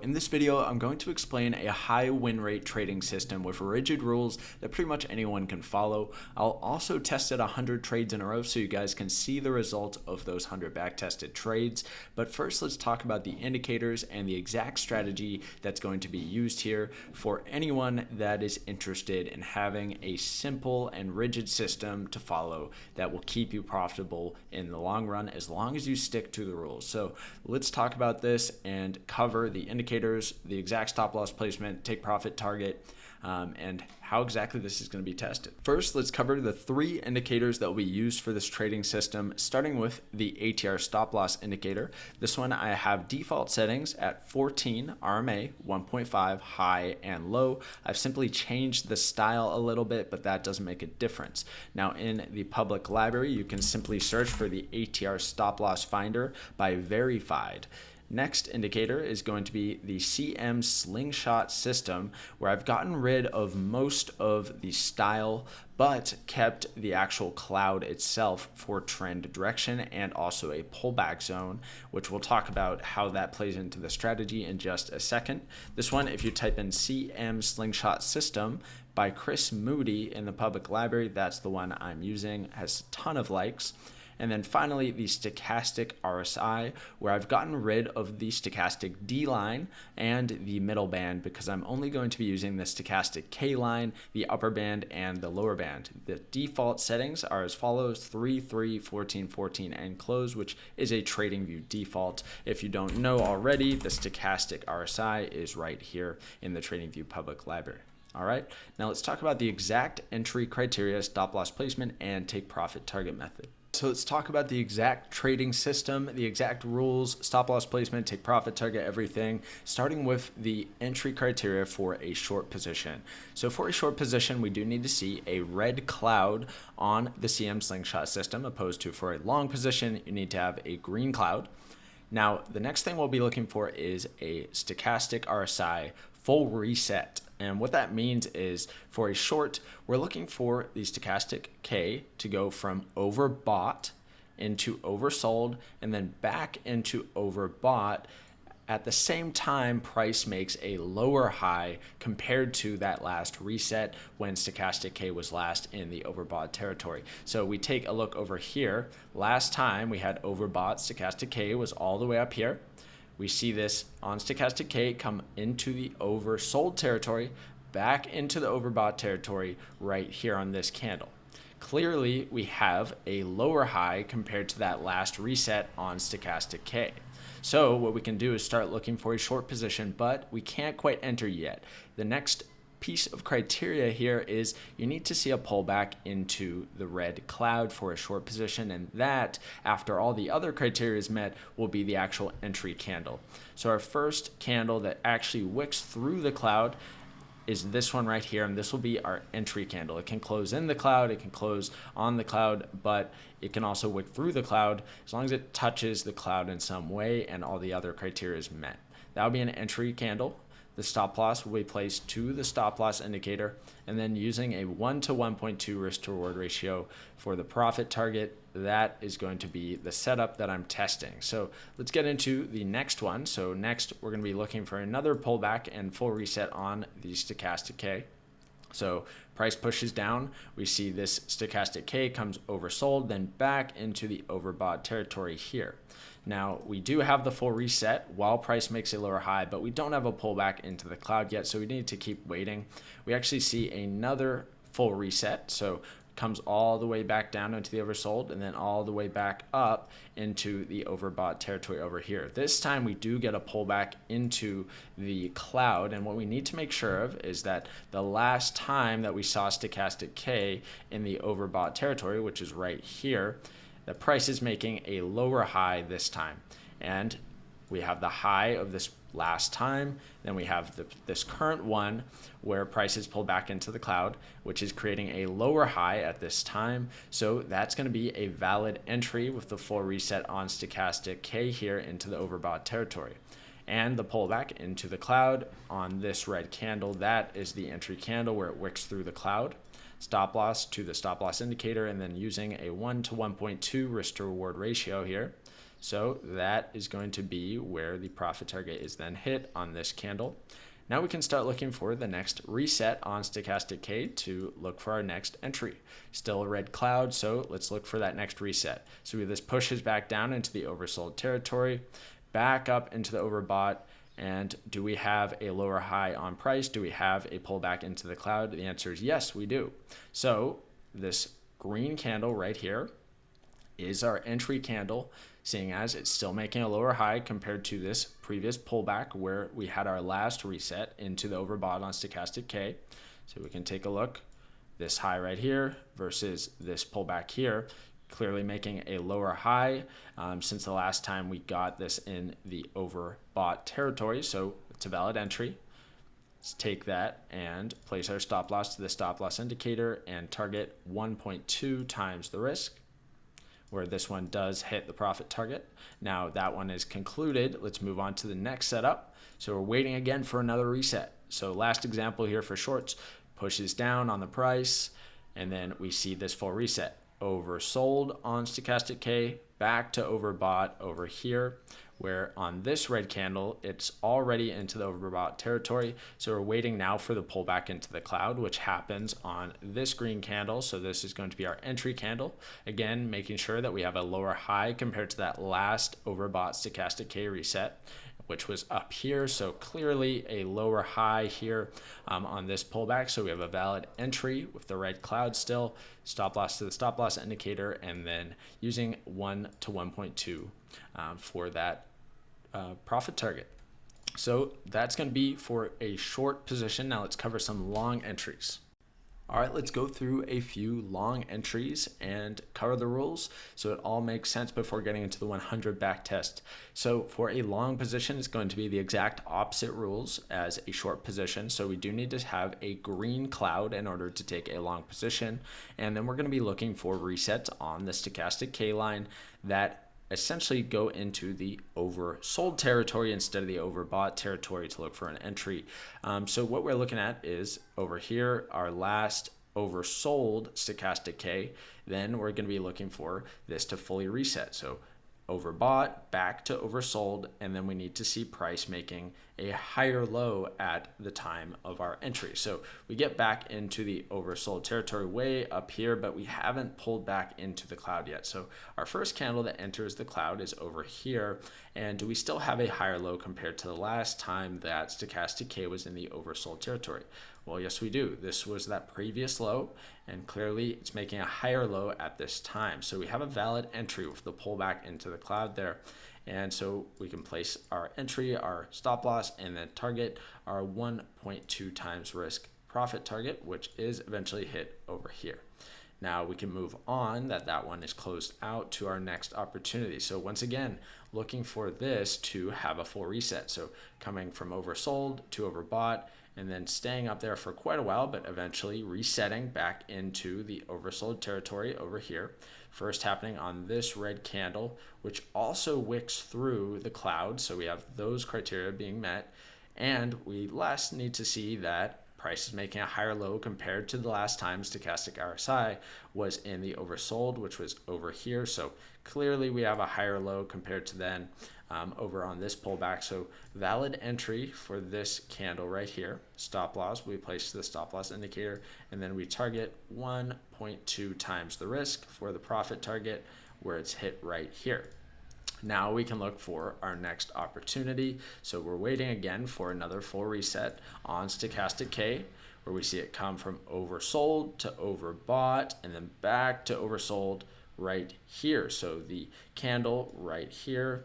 In this video, I'm going to explain a high win rate trading system with rigid rules that pretty much anyone can follow. I'll also test it 100 trades in a row so you guys can see the result of those 100 back-tested trades. But first, let's talk about the indicators and the exact strategy that's going to be used here for anyone that is interested in having a simple and rigid system to follow that will keep you profitable in the long run as long as you stick to the rules. So let's talk about this and cover the indicators, the exact stop loss placement, take profit target, and how exactly this is going to be tested. First, let's cover the three indicators that will be used for this trading system, starting with the ATR stop loss indicator. This one I have default settings at 14 RMA, 1.5 high and low. I've simply changed the style a little bit, but that doesn't make a difference. Now in the public library, you can simply search for the ATR stop loss finder by verified. Next indicator is going to be the CM slingshot system, where I've gotten rid of most of the style but kept the actual cloud itself for trend direction and also a pullback zone, which we'll talk about how that plays into the strategy in just a second. This one, if you type in CM slingshot system by Chris Moody in the public library, that's the one I'm using, has a ton of likes. And then finally, the stochastic RSI, where I've gotten rid of the stochastic D line and the middle band because I'm only going to be using the stochastic K line, the upper band, and the lower band. The default settings are as follows: 3, 3, 14, 14, and close, which is a TradingView default. If you don't know already, the stochastic RSI is right here in the TradingView public library. All right, now let's talk about the exact entry criteria, stop loss placement, and take profit target method. So let's talk about the exact trading system, the exact rules, stop loss placement, take profit target, everything, starting with the entry criteria for a short position. So for a short position, we do need to see a red cloud on the CM slingshot system, opposed to for a long position, you need to have a green cloud. Now, the next thing we'll be looking for is a stochastic RSI full reset. And what that means is for a short, we're looking for the stochastic K to go from overbought into oversold and then back into overbought. At the same time, price makes a lower high compared to that last reset when stochastic K was last in the overbought territory. So we take a look over here. Last time we had overbought, stochastic K was all the way up here. We see this on stochastic K come into the oversold territory, back into the overbought territory right here on this candle. Clearly, we have a lower high compared to that last reset on stochastic K. So what we can do is start looking for a short position, but we can't quite enter yet. The next piece of criteria here is you need to see a pullback into the red cloud for a short position, and that, after all the other criteria is met, will be the actual entry candle. So our first candle that actually wicks through the cloud is this one right here, and this will be our entry candle. It can close in the cloud, it can close on the cloud, but it can also wick through the cloud as long as it touches the cloud in some way and all the other criteria is met. That will be an entry candle. The stop loss will be placed to the stop loss indicator, and then using a 1 to 1.2 risk to reward ratio for the profit target, that is going to be the setup that I'm testing. So let's get into the next one. So next, we're going to be looking for another pullback and full reset on the stochastic K. So price pushes down, we see this stochastic K comes oversold, then back into the overbought territory here. Now, we do have the full reset while price makes a lower high, but we don't have a pullback into the cloud yet, so we need to keep waiting. We actually see another full reset, so comes all the way back down into the oversold and then all the way back up into the overbought territory over here. This time we do get a pullback into the cloud, and what we need to make sure of is that the last time that we saw stochastic K in the overbought territory, which is right here, the price is making a lower high this time. And we have the high of this last time, then we have this current one where prices pull back into the cloud, which is creating a lower high at this time. So that's going to be a valid entry with the full reset on stochastic K here into the overbought territory. And the pullback into the cloud on this red candle, that is the entry candle where it wicks through the cloud. Stop loss to the stop loss indicator, and then using a 1 to 1.2 risk to reward ratio here, So that is going to be where the profit target is then hit on this candle. Now we can start looking for the next reset on Stochastic K to look for our next entry. Still a red cloud, so let's look for that next reset. So this pushes back down into the oversold territory, back up into the overbought, and do we have a lower high on price? Do we have a pullback into the cloud? The answer is yes, we do. So this green candle right here is our entry candle, seeing as it's still making a lower high compared to this previous pullback where we had our last reset into the overbought on Stochastic K. So we can take a look, this high right here versus this pullback here, clearly making a lower high since the last time we got this in the overbought territory. So it's a valid entry. Let's take that and place our stop loss to the stop loss indicator and target 1.2 times the risk, where this one does hit the profit target. Now that one is concluded. Let's move on to the next setup. So we're waiting again for another reset. So last example here for shorts, pushes down on the price, and then we see this full reset. Oversold on Stochastic K, back to overbought over here, where on this red candle, it's already into the overbought territory. So we're waiting now for the pullback into the cloud, which happens on this green candle. So this is going to be our entry candle. Again, making sure that we have a lower high compared to that last overbought Stochastic K reset, which was up here. So clearly a lower high here on this pullback. So we have a valid entry with the red cloud still, stop loss to the stop loss indicator, and then using 1 to 1.2 for that profit target. So that's going to be for a short position. Now let's cover some long entries. All right, let's go through a few long entries and cover the rules so it all makes sense before getting into the 100 back test. So for a long position, it's going to be the exact opposite rules as a short position. So we do need to have a green cloud in order to take a long position. And then we're going to be looking for resets on the Stochastic K line that essentially go into the oversold territory instead of the overbought territory to look for an entry. So what we're looking at is over here, our last oversold Stochastic K. Then we're going to be looking for this to fully reset. So overbought, back to oversold, and then we need to see price making a higher low at the time of our entry. So we get back into the oversold territory way up here, but we haven't pulled back into the cloud yet. So our first candle that enters the cloud is over here. And do we still have a higher low compared to the last time that Stochastic K was in the oversold territory? Well, yes, we do. This was that previous low, and clearly it's making a higher low at this time. So we have a valid entry with the pullback into the cloud there. And so we can place our entry, our stop loss, and then target our 1.2 times risk profit target, which is eventually hit over here. Now we can move on that one is closed out to our next opportunity. So once again, looking for this to have a full reset. So coming from oversold to overbought, and then staying up there for quite a while, but eventually resetting back into the oversold territory over here. First happening on this red candle, which also wicks through the cloud. So we have those criteria being met. And we last need to see that price is making a higher low compared to the last time Stochastic RSI was in the oversold, which was over here. So clearly we have a higher low compared to then over on this pullback. So valid entry for this candle right here. Stop loss, we place the stop loss indicator, and then we target 1.2 times the risk for the profit target where it's hit right here. Now we can look for our next opportunity. So we're waiting again for another full reset on Stochastic K, where we see it come from oversold to overbought and then back to oversold right here. So the candle right here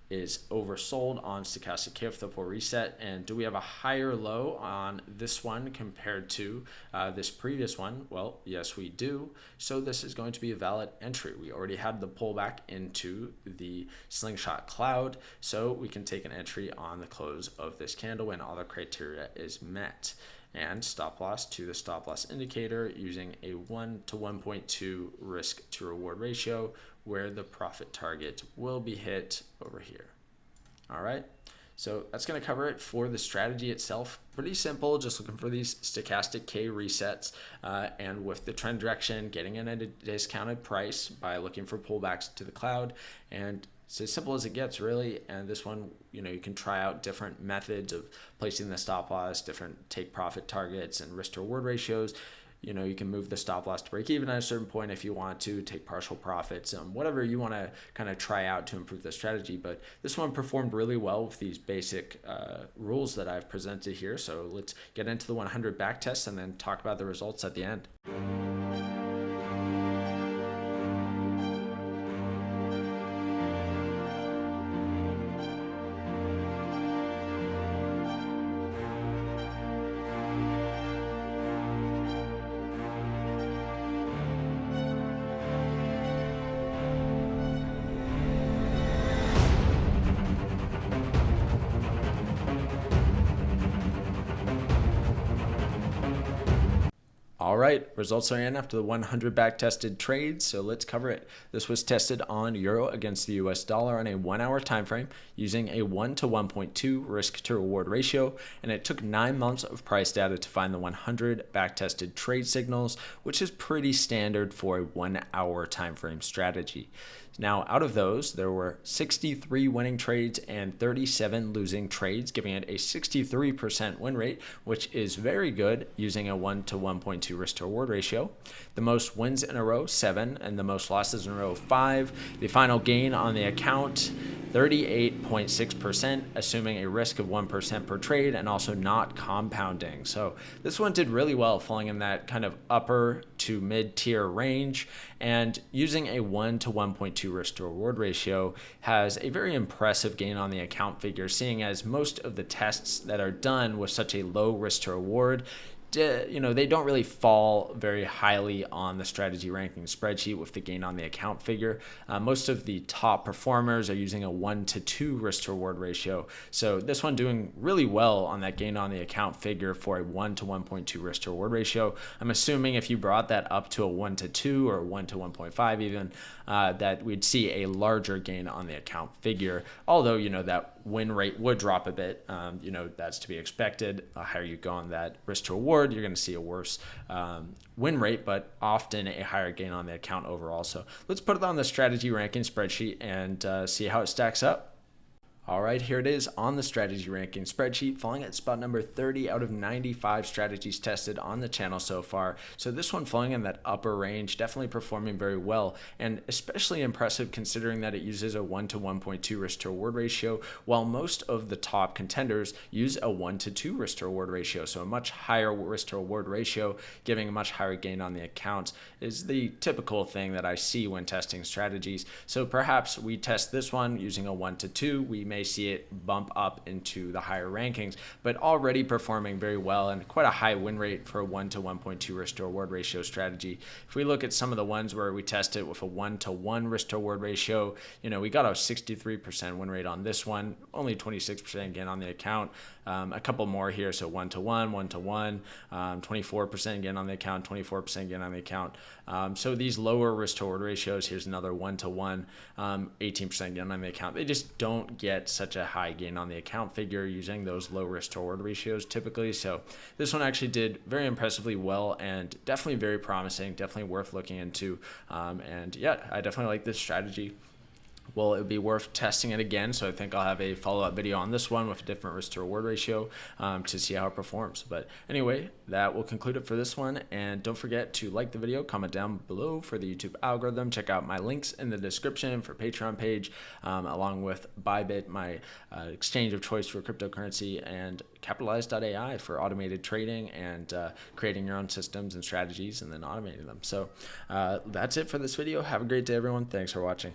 is oversold on Stochastic K with the full reset. And do we have a higher low on this one compared to this previous one? Well, yes, we do. So this is going to be a valid entry. We already had the pullback into the slingshot cloud, so we can take an entry on the close of this candle when all the criteria is met. And stop loss to the stop loss indicator using a 1 to 1.2 risk to reward ratio, where the profit target will be hit over here. All right, so that's going to cover it for the strategy itself. Pretty simple, just looking for these Stochastic K resets, and with the trend direction, getting in at a discounted price by looking for pullbacks to the cloud, and It's as simple as it gets, really. And this one, you can try out different methods of placing the stop loss, different take profit targets and risk to reward ratios. You can move the stop loss to break even at a certain point if you want to, take partial profits, whatever you want to kind of try out to improve the strategy. But this one performed really well with these basic rules that I've presented here. So let's get into the 100 back tests and then talk about the results at the end. All right, results are in after the 100 back-tested trades, so let's cover it. This was tested on euro against the US dollar on a 1-hour time frame using a 1 to 1.2 risk to reward ratio, and it took 9 months of price data to find the 100 back-tested trade signals, which is pretty standard for a 1-hour time frame strategy. Now, out of those, there were 63 winning trades and 37 losing trades, giving it a 63% win rate, which is very good using a 1 to 1.2 risk to reward ratio. The most wins in a row, 7, and the most losses in a row, 5. The final gain on the account, 38.6%, assuming a risk of 1% per trade and also not compounding. So this one did really well, falling in that kind of upper to mid-tier range, and using a 1 to 1.2 risk to reward ratio has a very impressive gain on the account figure, seeing as most of the tests that are done with such a low risk to reward, they don't really fall very highly on the strategy ranking spreadsheet with the gain on the account figure. Most of the top performers are using a 1 to 2 risk to reward ratio. So this one doing really well on that gain on the account figure for a 1 to 1.2 risk to reward ratio. I'm assuming if you brought that up to a 1 to 2 or 1 to 1.5 even, that we'd see a larger gain on the account figure. Although, that win rate would drop a bit. That's to be expected. The higher you go on that risk to reward, you're going to see a worse win rate, but often a higher gain on the account overall. So let's put it on the strategy ranking spreadsheet and see how it stacks up. All right, here it is on the strategy ranking spreadsheet, falling at spot number 30 out of 95 strategies tested on the channel so far. So this one falling in that upper range, definitely performing very well, and especially impressive considering that it uses a 1 to 1.2 risk to reward ratio, while most of the top contenders use a 1 to 2 risk to reward ratio. So a much higher risk to reward ratio, giving a much higher gain on the account, is the typical thing that I see when testing strategies. So perhaps we test this one using a 1 to 2. We may see it bump up into the higher rankings, but already performing very well and quite a high win rate for a 1 to 1.2 risk to reward ratio strategy. If we look at some of the ones where we test it with a 1 to 1 risk to reward ratio, we got a 63% win rate on this one, only 26% gain on the account. A couple more here, so 1 to 1, 1 to 1, 24% gain on the account, 24% gain on the account. So these lower risk to reward ratios, here's another 1 to 1, 18% gain on the account. They just don't get such a high gain on the account figure using those low risk to reward ratios typically. So this one actually did very impressively well and definitely very promising, definitely worth looking into. And yeah, I definitely like this strategy. Well, it would be worth testing it again, so I think I'll have a follow-up video on this one with a different risk to reward ratio to see how it performs. But anyway, that will conclude it for this one, and don't forget to like the video, comment down below for the YouTube algorithm, check out my links in the description for Patreon page, along with Bybit, my exchange of choice for cryptocurrency, and Capitalize.ai for automated trading and creating your own systems and strategies and then automating them. So that's it for this video. Have a great day, everyone. Thanks for watching.